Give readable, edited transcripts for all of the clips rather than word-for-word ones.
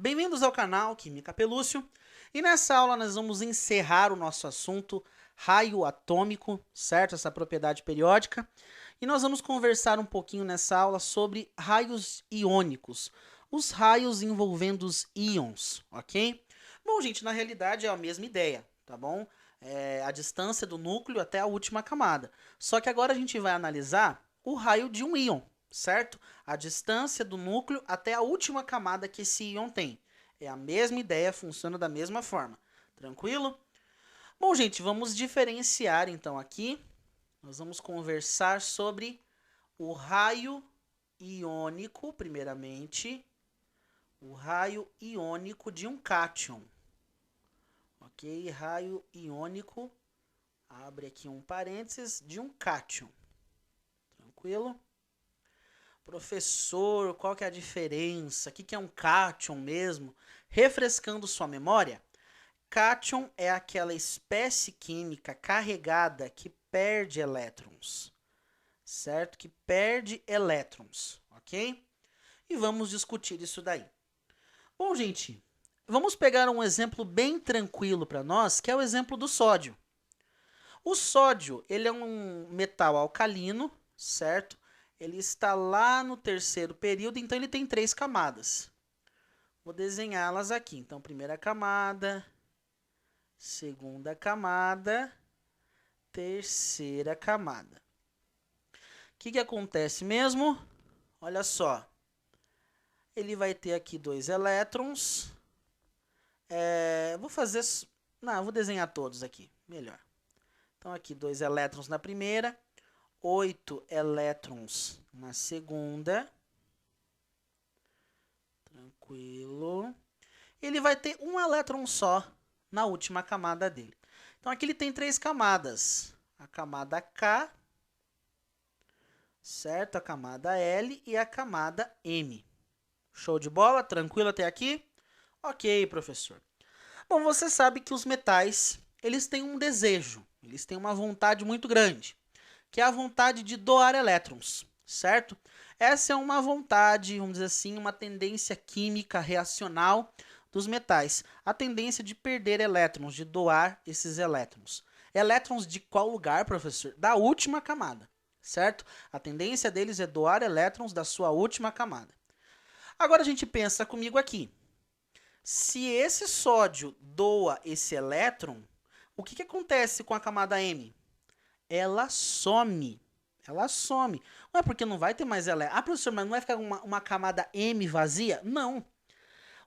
Bem-vindos ao canal Química Pelúcio, e nessa aula nós vamos encerrar o nosso assunto raio atômico, certo? Essa propriedade periódica, e nós vamos conversar um pouquinho nessa aula sobre raios iônicos, os raios envolvendo os íons, ok? Bom, gente, na realidade é a mesma ideia, tá bom? É a distância do núcleo até a última camada, só que agora a gente vai analisar o raio de um íon, certo? A distância do núcleo até a última camada que esse íon tem. É a mesma ideia, funciona da mesma forma. Tranquilo? Bom, gente, vamos diferenciar então aqui. Nós vamos conversar sobre o raio iônico, primeiramente. O raio iônico de um cátion. Ok? Raio iônico, abre aqui um parênteses, de um cátion. Tranquilo? Professor, qual que é a diferença? O que é um cátion mesmo? Refrescando sua memória, cátion é aquela espécie química carregada que perde elétrons, certo? Que perde elétrons, ok? E vamos discutir isso daí. Bom, gente, vamos pegar um exemplo bem tranquilo para nós, que é o exemplo do sódio. O sódio, ele é um metal alcalino, certo? Ele está lá no terceiro período, então ele tem 3 camadas. Vou desenhá-las aqui. Então, primeira camada, segunda camada, terceira camada. O que acontece mesmo? Olha só. Ele vai ter aqui 2 elétrons. Vou fazer... Não, vou desenhar todos aqui. Melhor. Então, aqui 2 elétrons na primeira. 8 elétrons na segunda. Tranquilo. Ele vai ter um elétron só na última camada dele. Então, aqui ele tem 3 camadas. A camada K, certo? A camada L e a camada M. Show de bola? Tranquilo até aqui? Ok, professor. Bom, você sabe que os metais, eles têm um desejo, eles têm uma vontade muito grande, que é a vontade de doar elétrons, certo? Essa é uma vontade, vamos dizer assim, uma tendência química reacional dos metais. A tendência de perder elétrons, de doar esses elétrons. Elétrons de qual lugar, professor? Da última camada, certo? A tendência deles é doar elétrons da sua última camada. Agora a gente pensa comigo aqui. Se esse sódio doa esse elétron, o que acontece com a camada M? Ela some. Ela some. Não é porque não vai ter mais elétron. Ah, professor, mas não vai ficar uma camada M vazia? Não.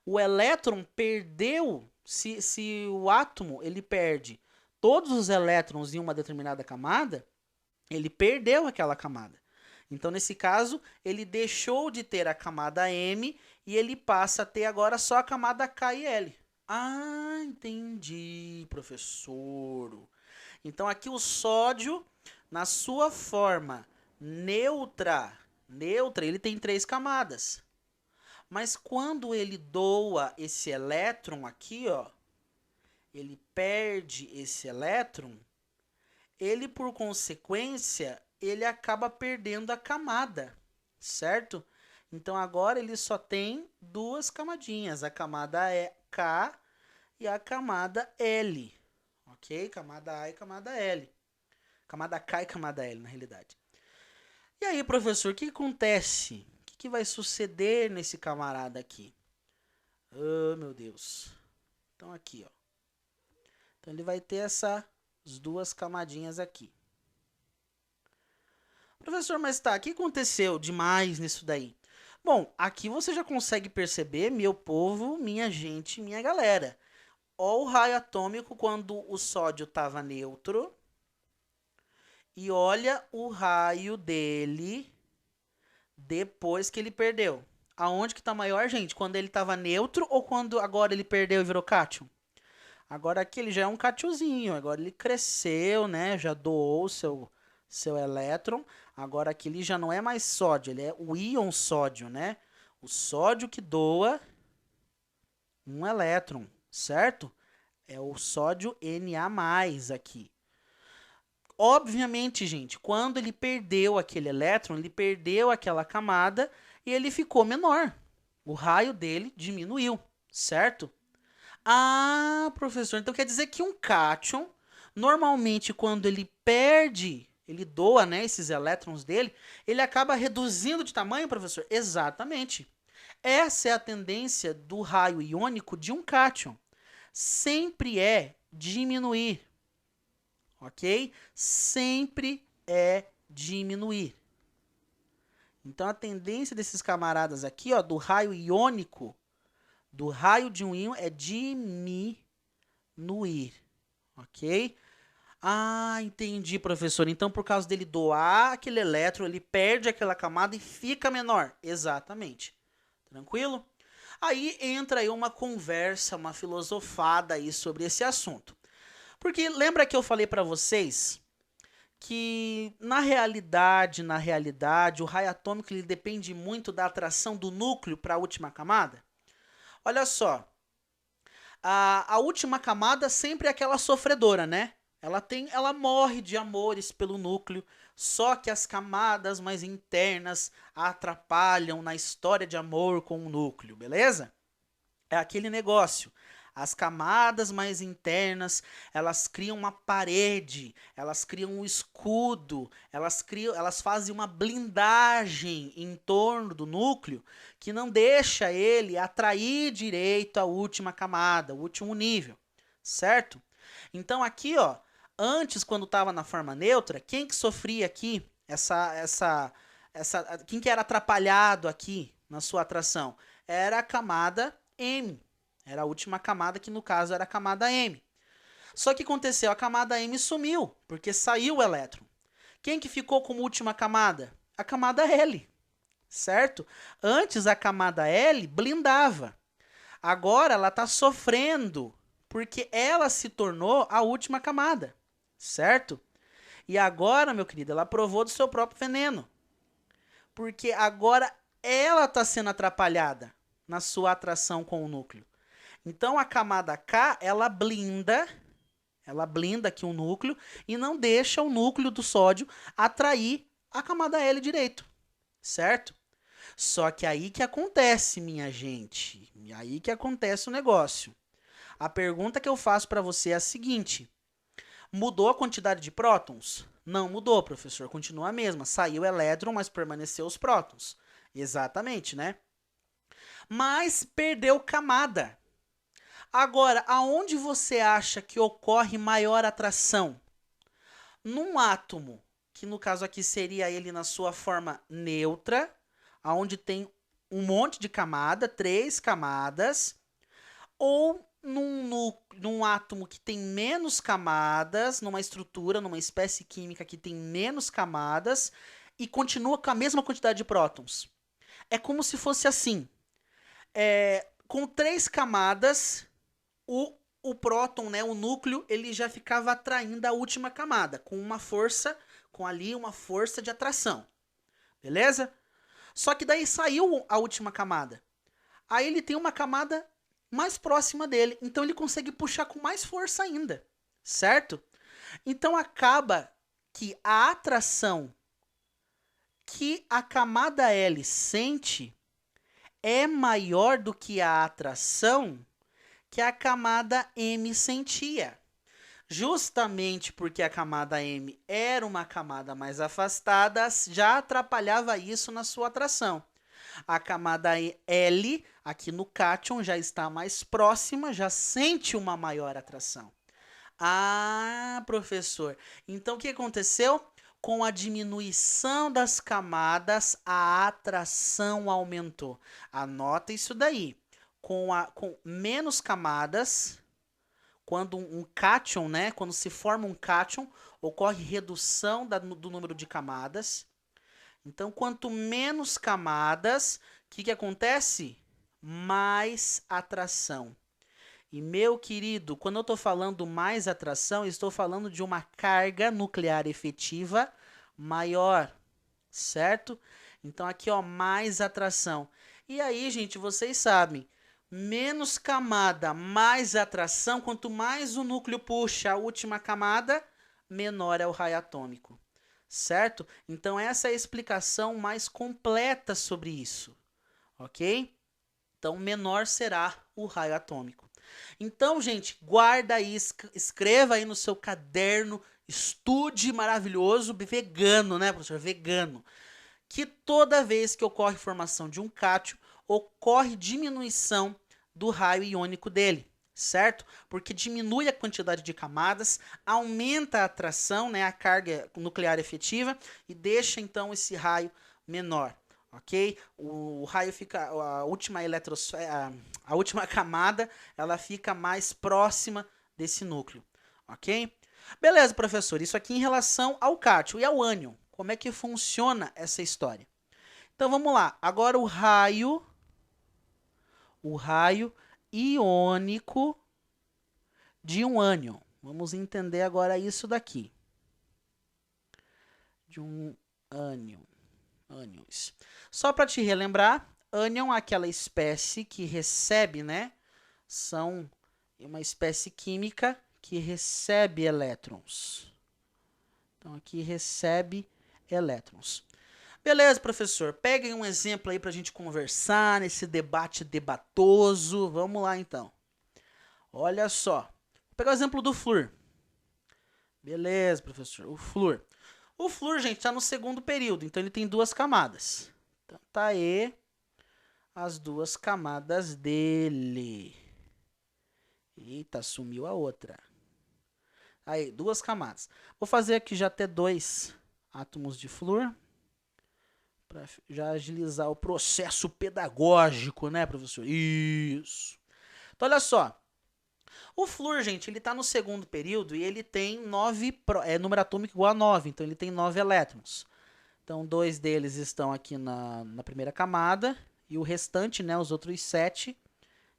O elétron perdeu, se o átomo ele perde todos os elétrons em uma determinada camada, ele perdeu aquela camada. Então, nesse caso, ele deixou de ter a camada M e ele passa a ter agora só a camada K e L. Ah, entendi, professor. Então, aqui o sódio, na sua forma neutra, ele tem 3 camadas. Mas quando ele doa esse elétron aqui, ó, ele perde esse elétron, ele, por consequência, ele acaba perdendo a camada, certo? Então, agora ele só tem 2 camadinhas, a camada K e a camada L, ok? Camada A e camada L. Camada K e camada L, na realidade. E aí, professor, o que acontece? O que vai suceder nesse camarada aqui? Oh, meu Deus. Então, aqui, ó. Então, ele vai ter essas 2 camadinhas aqui. Professor, mas tá, o que aconteceu demais nisso daí? Bom, aqui você já consegue perceber, meu povo, minha gente, minha galera. Ó o raio atômico quando o sódio estava neutro. E olha o raio dele depois que ele perdeu. Aonde que está maior, gente? Quando ele estava neutro ou quando agora ele perdeu e virou cátion? Agora aqui ele já é um cátionzinho, agora ele cresceu, né? Já doou seu elétron. Agora aqui ele já não é mais sódio, ele é o íon sódio, né? O sódio que doa um elétron, certo? É o sódio Na+ aqui. Obviamente, gente, quando ele perdeu aquele elétron, ele perdeu aquela camada e ele ficou menor. O raio dele diminuiu, certo? Ah, professor, então quer dizer que um cátion, normalmente quando ele perde, ele doa, né, esses elétrons dele, ele acaba reduzindo de tamanho, professor? Exatamente. Essa é a tendência do raio iônico de um cátion. Sempre é diminuir, ok? Sempre é diminuir. Então a tendência desses camaradas aqui, ó, do raio iônico, do raio de um íon é diminuir, ok? Ah, entendi, professor. Então, por causa dele doar aquele elétron, ele perde aquela camada e fica menor. Exatamente. Tranquilo? Aí entra aí uma conversa, uma filosofada aí sobre esse assunto. Porque lembra que eu falei para vocês que na realidade, o raio atômico ele depende muito da atração do núcleo para a última camada? Olha só, a última camada sempre é aquela sofredora, né? Ela morre de amores pelo núcleo, só que as camadas mais internas atrapalham na história de amor com o núcleo, beleza? É aquele negócio. As camadas mais internas, elas criam uma parede, elas criam um escudo, elas fazem uma blindagem em torno do núcleo que não deixa ele atrair direito à última camada, o último nível, certo? Então aqui, ó, antes quando estava na forma neutra, quem que sofria aqui quem que era atrapalhado aqui na sua atração? Era a camada M. Era a última camada, que no caso era a camada M. Só que aconteceu, a camada M sumiu, porque saiu o elétron. Quem que ficou como última camada? A camada L, certo? Antes a camada L blindava. Agora ela está sofrendo, porque ela se tornou a última camada, certo? E agora, meu querido, ela provou do seu próprio veneno. Porque agora ela está sendo atrapalhada na sua atração com o núcleo. Então a camada K, ela blinda aqui o núcleo e não deixa o núcleo do sódio atrair a camada L direito, certo? Só que aí que acontece, minha gente, aí que acontece o negócio. A pergunta que eu faço para você é a seguinte: mudou a quantidade de prótons? Não mudou, professor, continua a mesma. Saiu o elétron, mas permaneceu os prótons. Exatamente, né? Mas perdeu camada. Agora, aonde você acha que ocorre maior atração? Num átomo, que no caso aqui seria ele na sua forma neutra, aonde tem um monte de camada, 3 camadas, ou num átomo que tem menos camadas, numa estrutura, numa espécie química que tem menos camadas e continua com a mesma quantidade de prótons. É como se fosse assim, com 3 camadas, o próton, né, o núcleo, ele já ficava atraindo a última camada, com uma força de atração, beleza? Só que daí saiu a última camada. Aí ele tem uma camada mais próxima dele, então ele consegue puxar com mais força ainda, certo? Então acaba que a atração que a camada L sente é maior do que a atração que a camada M sentia. Justamente porque a camada M era uma camada mais afastada, já atrapalhava isso na sua atração. A camada L, aqui no cátion, já está mais próxima, já sente uma maior atração. Ah, professor, então o que aconteceu? Com a diminuição das camadas, a atração aumentou. Anota isso daí. Com menos camadas, quando um cátion, né, quando se forma um cátion, ocorre redução do número de camadas. Então, quanto menos camadas, o que acontece? Mais atração. E, meu querido, quando eu estou falando mais atração, estou falando de uma carga nuclear efetiva maior, certo? Então, aqui, ó, mais atração. E aí, gente, vocês sabem, menos camada, mais atração, quanto mais o núcleo puxa a última camada, menor é o raio atômico, certo? Então, essa é a explicação mais completa sobre isso, ok? Então, menor será o raio atômico. Então, gente, guarda aí, escreva aí no seu caderno, estude maravilhoso, vegano, né, professor? Vegano. Que toda vez que ocorre formação de um cátion, ocorre diminuição do raio iônico dele, certo? Porque diminui a quantidade de camadas, aumenta a atração, né, a carga nuclear efetiva e deixa então esse raio menor, ok? O raio fica, a última eletrosfera, a última camada, ela fica mais próxima desse núcleo, ok? Beleza, professor, isso aqui em relação ao cátion e ao ânion. Como é que funciona essa história? Então vamos lá, agora o raio iônico de um ânion. Vamos entender agora isso daqui. De um ânions. Só para te relembrar, ânion é aquela espécie que recebe, né? São uma espécie química que recebe elétrons. Então aqui recebe elétrons. Beleza, professor. Peguem um exemplo aí para a gente conversar nesse debate debatoso. Vamos lá, então. Olha só. Vou pegar o exemplo do flúor. Beleza, professor. O flúor. O flúor, gente, está no segundo período, então ele tem duas camadas. Então tá aí as duas camadas dele. Eita, sumiu a outra. Aí, duas camadas. Vou fazer aqui já até 2 átomos de flúor. Para já agilizar o processo pedagógico, né, professor? Isso. Então, olha só. O flúor, gente, ele está no segundo período e ele tem número atômico igual a 9, então ele tem 9 elétrons. Então, 2 deles estão aqui na primeira camada e o restante, né, os outros 7,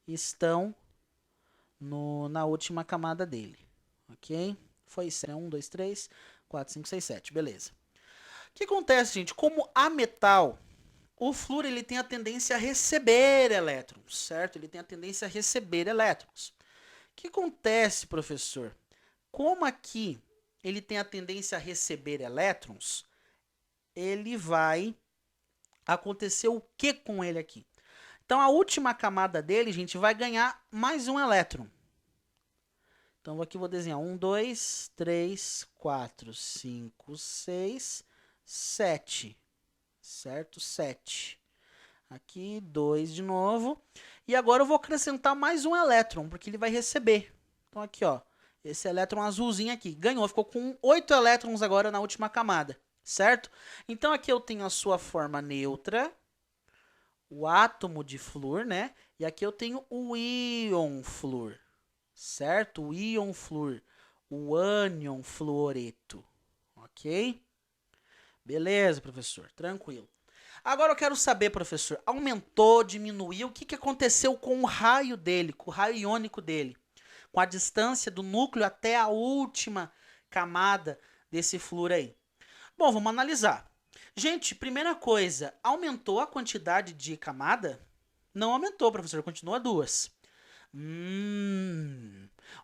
estão na última camada dele, ok? Foi 1, 2, 3, 4, 5, 6, 7, beleza. O que acontece, gente? Como ametal, o flúor ele tem a tendência a receber elétrons, certo? Ele tem a tendência a receber elétrons. O que acontece, professor? Como aqui ele tem a tendência a receber elétrons, ele vai acontecer o que com ele aqui? Então, a última camada dele, gente, vai ganhar mais um elétron. Então, aqui eu vou desenhar 1, 2, 3, 4, 5, 6, 7. Certo? 7. Aqui, 2 de novo. E agora eu vou acrescentar mais um elétron, porque ele vai receber. Então, aqui, ó. Esse elétron azulzinho aqui. Ganhou, ficou com 8 elétrons agora na última camada. Certo? Então, aqui eu tenho a sua forma neutra, o átomo de flúor, né? E aqui eu tenho o íon flúor. Certo? O íon flúor. O ânion fluoreto. Ok? Beleza, professor. Tranquilo. Agora eu quero saber, professor, aumentou, diminuiu, o que aconteceu com o raio dele, com o raio iônico dele? Com a distância do núcleo até a última camada desse flúor aí. Bom, vamos analisar. Gente, primeira coisa, aumentou a quantidade de camada? Não aumentou, professor, continua 2.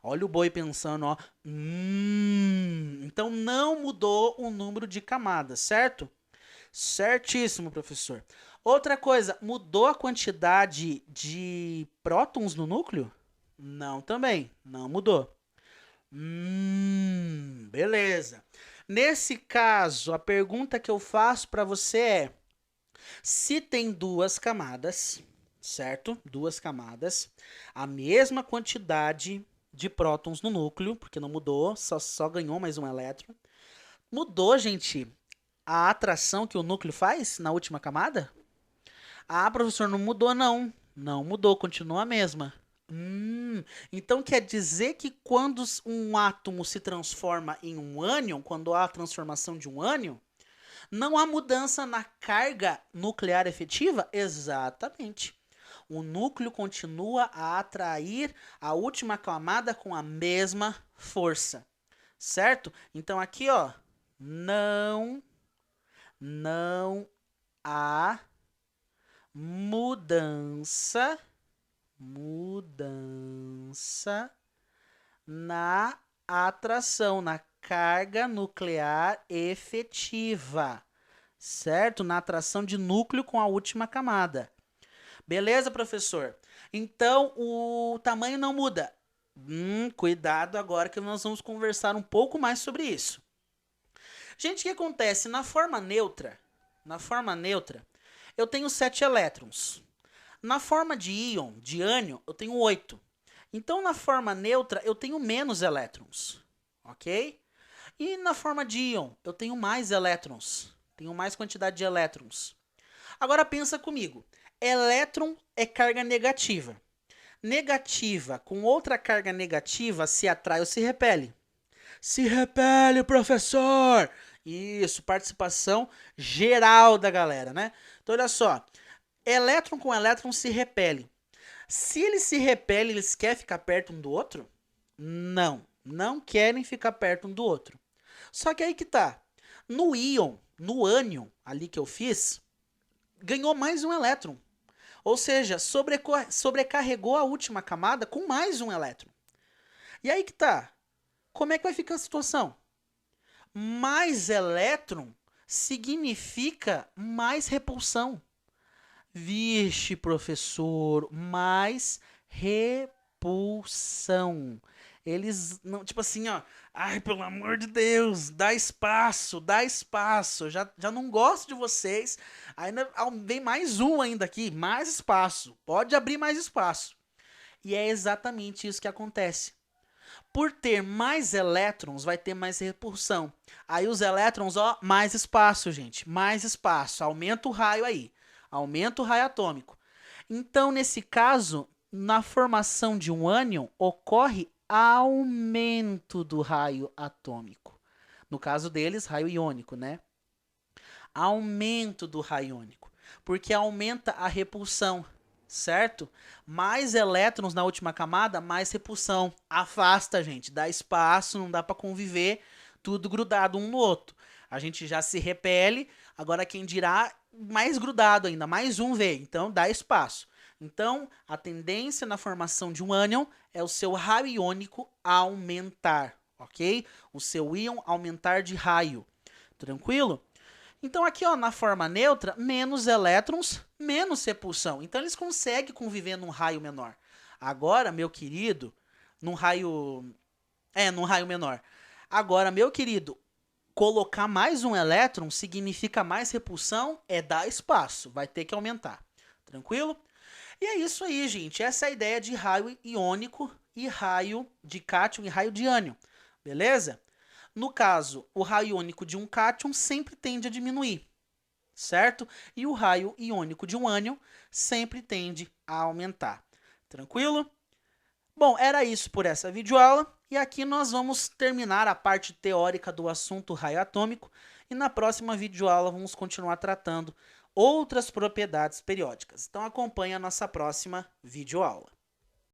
Olha o boi pensando, ó. Então não mudou o número de camadas, certo? Certíssimo, professor. Outra coisa, mudou a quantidade de prótons no núcleo? Não, também. Não mudou. Beleza. Nesse caso, a pergunta que eu faço para você é: se tem duas camadas, certo? Duas camadas, a mesma quantidade de prótons no núcleo, porque não mudou, só ganhou mais um elétron. Mudou, gente, a atração que o núcleo faz na última camada? Ah, professor, não mudou não. Não mudou, continua a mesma. Então quer dizer que quando um átomo se transforma em um ânion, quando há a transformação de um ânion, não há mudança na carga nuclear efetiva? Exatamente. O núcleo continua a atrair a última camada com a mesma força. Certo? Então aqui, ó, não há mudança na atração, na carga nuclear efetiva, certo? Na atração de núcleo com a última camada. Beleza, professor? Então, o tamanho não muda. Cuidado agora que nós vamos conversar um pouco mais sobre isso. Gente, o que acontece? Na forma neutra, eu tenho 7 elétrons. Na forma de íon, de ânion, eu tenho 8. Então, na forma neutra, eu tenho menos elétrons, ok? E na forma de íon, eu tenho mais elétrons, tenho mais quantidade de elétrons. Agora pensa comigo, elétron é carga negativa. Negativa com outra carga negativa se atrai ou se repele? Se repele, professor! Isso, participação geral da galera, né? Então, olha só, elétron com elétron se repele. Se eles se repelem, eles querem ficar perto um do outro? Não, não querem ficar perto um do outro. Só que aí que tá. No íon, no ânion, ali que eu fiz, ganhou mais um elétron. Ou seja, sobrecarregou a última camada com mais um elétron. E aí que tá. Como é que vai ficar a situação? Mais elétron significa mais repulsão. Vixe, professor, mais repulsão. Eles não, tipo assim, ó, ai, pelo amor de Deus, dá espaço, dá espaço. Já não gosto de vocês. Ainda vem mais um ainda aqui, mais espaço. Pode abrir mais espaço. E é exatamente isso que acontece. Por ter mais elétrons, vai ter mais repulsão. Aí os elétrons, ó, mais espaço, gente. Mais espaço. Aumenta o raio aí. Aumenta o raio atômico. Então, nesse caso, na formação de um ânion, ocorre aumento do raio atômico. No caso deles, raio iônico, né? Aumento do raio iônico. Porque aumenta a repulsão, certo? Mais elétrons na última camada, mais repulsão. Afasta, gente. Dá espaço, não dá para conviver tudo grudado um no outro. A gente já se repele, agora quem dirá mais grudado ainda, mais um veio. Então dá espaço. Então, a tendência na formação de um ânion é o seu raio iônico aumentar, ok? O seu íon aumentar de raio. Tranquilo? Então aqui, ó, na forma neutra, menos elétrons, menos repulsão. Então eles conseguem conviver num raio menor. Agora, meu querido, num raio menor. Agora, meu querido, colocar mais um elétron significa mais repulsão, é dar espaço, vai ter que aumentar. Tranquilo? E é isso aí, gente. Essa é a ideia de raio iônico e raio de cátion e raio de ânion. Beleza? No caso, o raio iônico de um cátion sempre tende a diminuir, certo? E o raio iônico de um ânion sempre tende a aumentar. Tranquilo? Bom, era isso por essa videoaula. E aqui nós vamos terminar a parte teórica do assunto raio atômico. E na próxima videoaula vamos continuar tratando outras propriedades periódicas. Então acompanhe a nossa próxima videoaula.